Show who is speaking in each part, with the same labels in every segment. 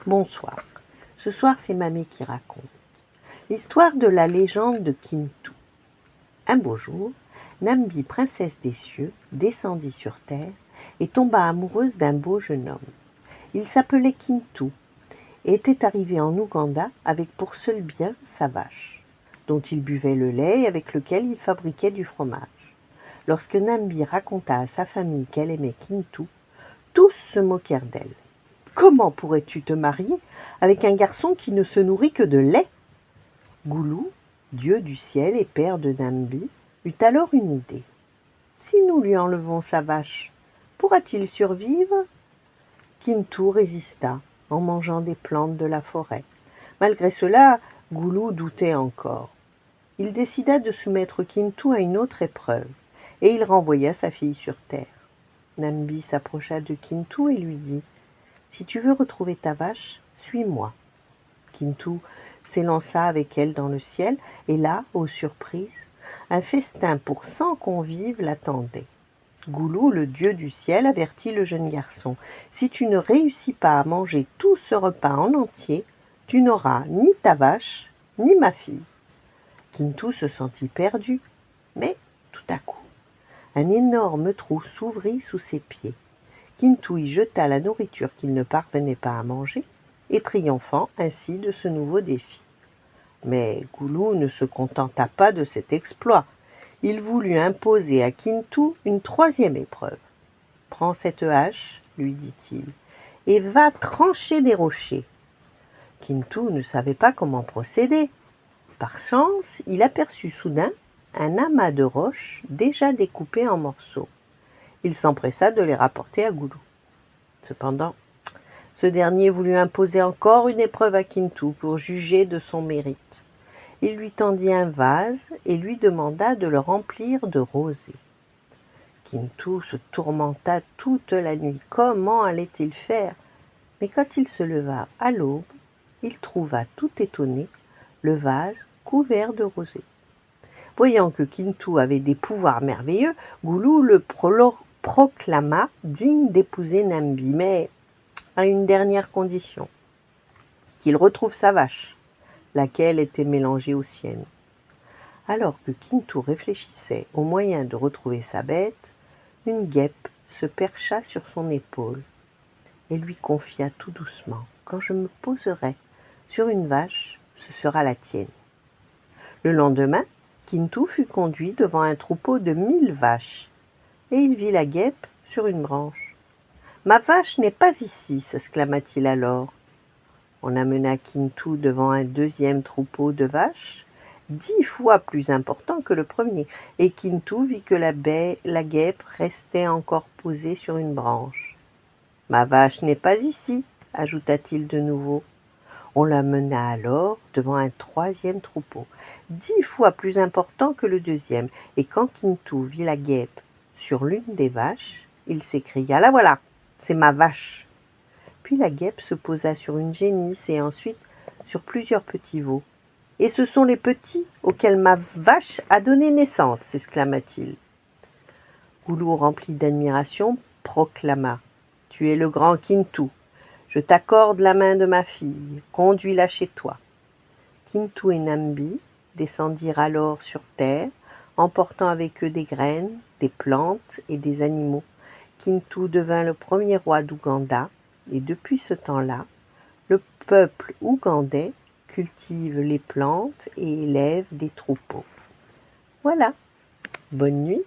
Speaker 1: Bonsoir. Ce soir, c'est Mamie qui raconte. L'histoire de la légende de Kintou. Un beau jour, Nambi, princesse des cieux, descendit sur terre et tomba amoureuse d'un beau jeune homme. Il s'appelait Kintou et était arrivé en Ouganda avec pour seul bien sa vache, dont il buvait le lait et avec lequel il fabriquait du fromage. Lorsque Nambi raconta à sa famille qu'elle aimait Kintou, tous se moquèrent d'elle. « Comment pourrais-tu te marier avec un garçon qui ne se nourrit que de lait ?» Goulou, dieu du ciel et père de Nambi, eut alors une idée. « Si nous lui enlevons sa vache, pourra-t-il survivre ?» Kintou résista en mangeant des plantes de la forêt. Malgré cela, Goulou doutait encore. Il décida de soumettre Kintou à une autre épreuve, et il renvoya sa fille sur terre. Nambi s'approcha de Kintou et lui dit « Si tu veux retrouver ta vache, suis-moi. » Kintou s'élança avec elle dans le ciel, et là, aux surprises, un festin pour 100 convives l'attendait. Goulou, le dieu du ciel, avertit le jeune garçon. « Si tu ne réussis pas à manger tout ce repas en entier, tu n'auras ni ta vache, ni ma fille. » Kintou se sentit perdu, mais tout à coup, un énorme trou s'ouvrit sous ses pieds. Kintou y jeta la nourriture qu'il ne parvenait pas à manger, et triomphant ainsi de ce nouveau défi. Mais Goulou ne se contenta pas de cet exploit. Il voulut imposer à Kintou une troisième épreuve. « Prends cette hache, lui dit-il, et va trancher des rochers. » Kintou ne savait pas comment procéder. Par chance, il aperçut soudain un amas de roches déjà découpées en morceaux. Il s'empressa de les rapporter à Goulou. Cependant, ce dernier voulut imposer encore une épreuve à Kintou pour juger de son mérite. Il lui tendit un vase et lui demanda de le remplir de rosée. Kintou se tourmenta toute la nuit. Comment allait-il faire? Mais quand il se leva à l'aube, il trouva tout étonné le vase couvert de rosée. Voyant que Kintou avait des pouvoirs merveilleux, Goulou le proclama digne d'épouser Nambi, mais à une dernière condition, qu'il retrouve sa vache, laquelle était mélangée aux siennes. Alors que Kintou réfléchissait au moyen de retrouver sa bête, une guêpe se percha sur son épaule et lui confia tout doucement « Quand je me poserai sur une vache, ce sera la tienne. » Le lendemain, Kintou fut conduit devant un troupeau de 1000 vaches, et il vit la guêpe sur une branche. « Ma vache n'est pas ici !» s'exclama-t-il alors. On amena Kintou devant un deuxième troupeau de vaches, 10 fois plus important que le premier, et Kintou vit que la guêpe restait encore posée sur une branche. « Ma vache n'est pas ici !» ajouta-t-il de nouveau. On l'amena alors devant un troisième troupeau, 10 fois plus important que le deuxième, et quand Kintou vit la guêpe sur l'une des vaches, il s'écria « La voilà, c'est ma vache !» Puis la guêpe se posa sur une génisse et ensuite sur plusieurs petits veaux. « Et ce sont les petits auxquels ma vache a donné naissance !» s'exclama-t-il. Goulou, rempli d'admiration, proclama « Tu es le grand Kintou. Je t'accorde la main de ma fille, conduis-la chez toi. » Kintou et Nambi descendirent alors sur terre, emportant avec eux des graines, des plantes et des animaux. Kintou devint le premier roi d'Ouganda, et depuis ce temps-là, le peuple ougandais cultive les plantes et élève des troupeaux. Voilà, bonne nuit,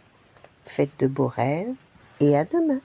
Speaker 1: faites de beaux rêves et à demain.